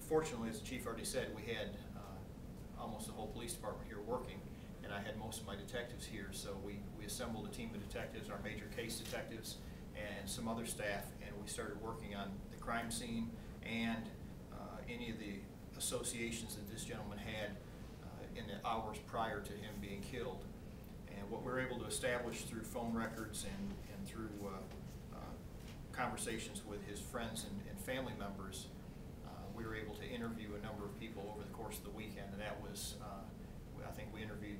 Fortunately, as the chief already said, we had almost the whole police department here working, and I had most of my detectives here, so we assembled a team of detectives, our major case detectives, and some other staff, and we started working on the crime scene and any of the associations that this gentleman had in the hours prior to him being killed. And what we were able to establish through phone records and through conversations with his friends and family members, we were able to interview a number of people over the course of the weekend, and that was, I think we interviewed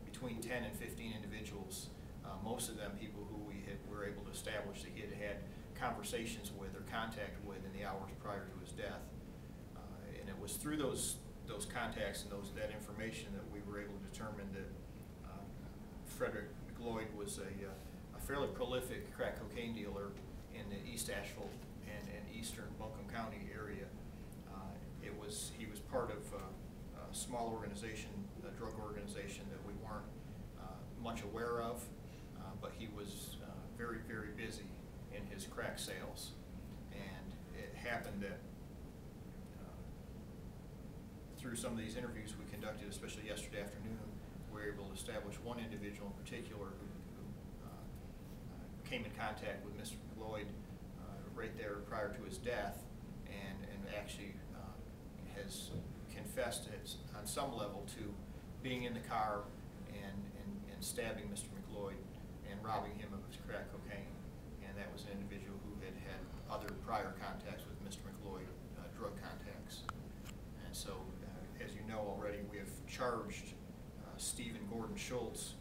between 10 and 15 individuals, most of them people who were able to establish that he had had conversations with or contact with in the hours prior to his death. And it was through those contacts and that information that we were able to determine that Frederick McLeod was a fairly prolific crack cocaine dealer in the East Asheville and eastern Buncombe County area. He was part of a small organization, a drug organization that we weren't much aware of, but he was very, very busy in his crack sales. And it happened that through some of these interviews we conducted, especially yesterday afternoon, we were able to establish one individual in particular who came in contact with Mr. McLeod right there prior to his death, and actually has confessed on some level to being in the car and stabbing Mr. McLeod and robbing him of his crack cocaine. And that was an individual who had had other prior contacts with Mr. McLeod, drug contacts. And so, as you know already, we have charged Steven Gordon Shultz